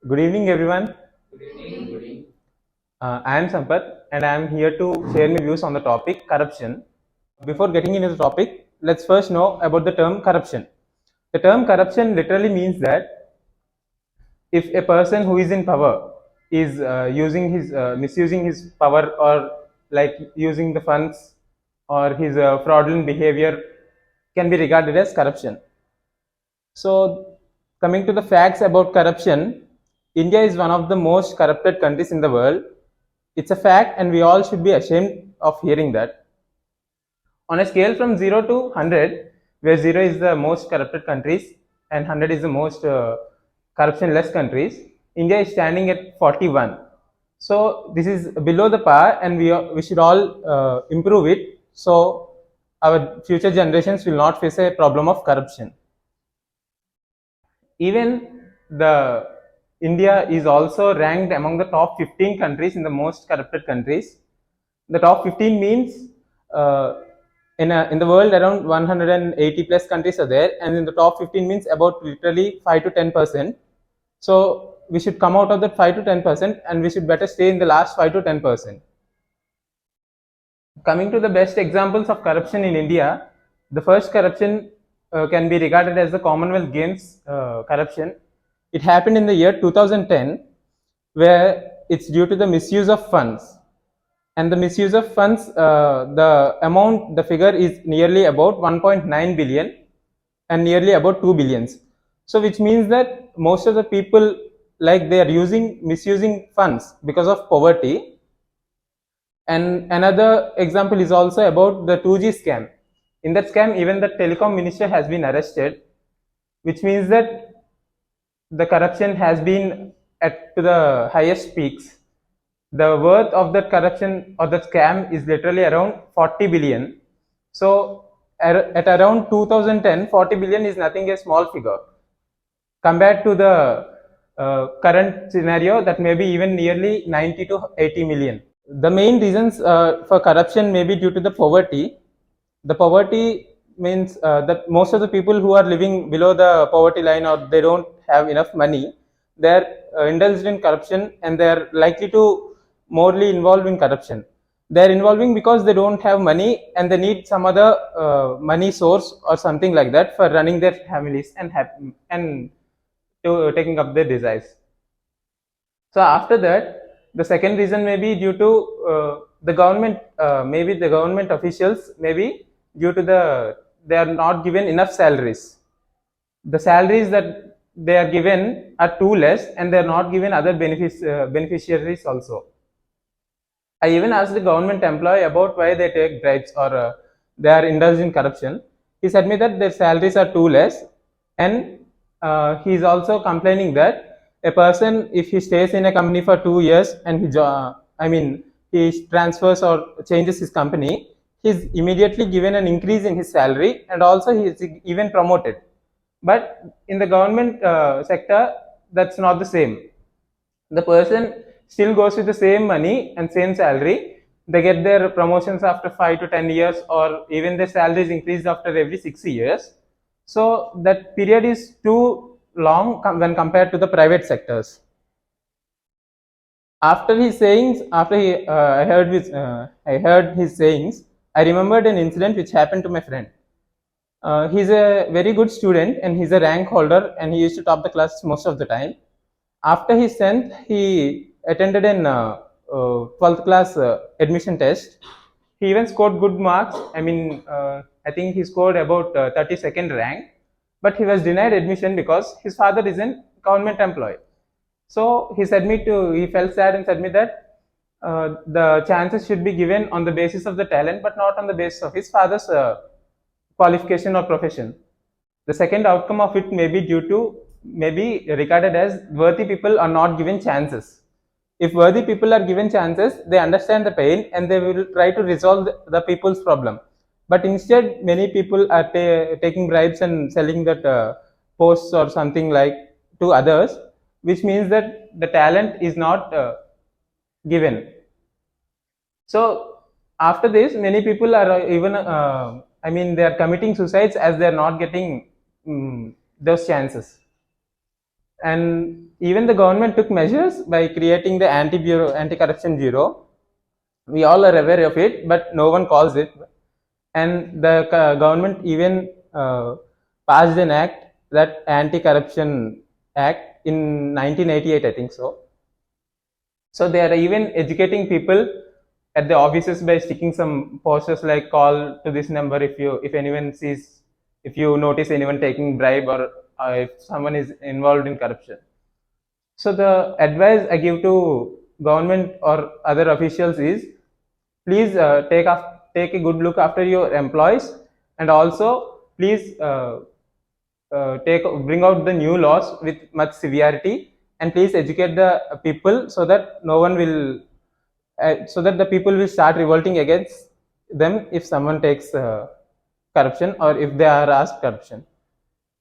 Good evening, everyone. I am Sampath, and I am here to share my views on the topic corruption. Before getting into the topic, let's first know about the term corruption. The term corruption literally means that if a person who is in power is misusing his power, or like using the funds, or his fraudulent behavior, can be regarded as corruption. So, coming to the facts about corruption, India is one of the most corrupted countries in the world. It's a fact, and we all should be ashamed of hearing that. On a scale from 0 to 100, where 0 is the most corrupted countries and 100 is the most corruption less countries, India is standing at 41. So, this is below the par, and we should all improve it so our future generations will not face a problem of corruption. Even the India is also ranked among the top 15 countries in the most corrupted countries. The top 15 means in the world around 180 plus countries are there, and in the top 15 means about literally 5 to 10%. So we should come out of that 5 to 10%, and we should better stay in the last 5 to 10%. Coming to the best examples of corruption in India, the first corruption can be regarded as the Commonwealth Games corruption. It happened in the year 2010, where it's due to the misuse of funds. And the misuse of funds, the figure is nearly about 1.9 billion and nearly about 2 billions. So, which means that most of the people, like, they are misusing funds because of poverty. And another example is also about the 2G scam. In that scam, even the telecom minister has been arrested, which means that the corruption has been at to the highest peaks. The worth of that corruption or that scam is literally around 40 billion. So, at around 2010, 40 billion is nothing a small figure compared to the current scenario that may be even nearly 90 to 80 million. The main reasons for corruption may be due to the poverty. The poverty means that most of the people who are living below the poverty line, or they don't have enough money, they are indulged in corruption, and they are likely to morely involved in corruption. They are involving because they don't have money, and they need some other money source or something like that for running their families and to taking up their desires. So after that, the second reason may be due to the government, maybe the government officials, maybe due to they are not given enough salaries. The salaries that they are given are too less, and they are not given other beneficiaries also. I even asked the government employee about why they take bribes, or they are indulged in corruption. He said me that their salaries are too less, and he is also complaining that a person, if he stays in a company for 2 years and he transfers or changes his company, he is immediately given an increase in his salary, and also he is even promoted. But in the government sector, that's not the same. The person still goes with the same money and same salary. They get their promotions after 5 to 10 years, or even their salary is increased after every 6 years. So that period is too long when compared to the private sectors. After his sayings, I heard his sayings, I remembered an incident which happened to my friend. He's a very good student, and he's a rank holder, and he used to top the class most of the time. After his 10th, he attended an 12th class admission test. He even scored good marks. I think he scored about 32nd rank, but he was denied admission because his father is a government employee. So he felt sad and said me that the chances should be given on the basis of the talent, but not on the basis of his father's qualification or profession. The second outcome of it may be regarded as worthy people are not given chances. If worthy people are given chances, they understand the pain and they will try to resolve the people's problem. But instead, many people are taking bribes and selling that posts or something like to others, which means that the talent is not given. So after this, many people are they are committing suicides as they are not getting those chances. And even the government took measures by creating the anti-corruption bureau. We all are aware of it, but no one calls it. And the government even passed an act, that anti-corruption act, in 1988, I think so. So they are even educating people at the offices by sticking some posters like "call to this number if anyone sees, if you notice anyone taking bribe, or if someone is involved in corruption." So the advice I give to government or other officials is, please take a good look after your employees, and also please bring out the new laws with much severity, and please educate the people so that no one will so that the people will start revolting against them if someone takes corruption, or if they are asked corruption.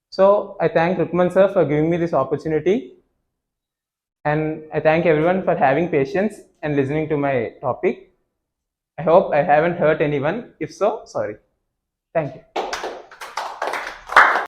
So I thank Rukman sir for giving me this opportunity, and I thank everyone for having patience and listening to my topic. I hope I haven't hurt anyone. If so, sorry. Thank you.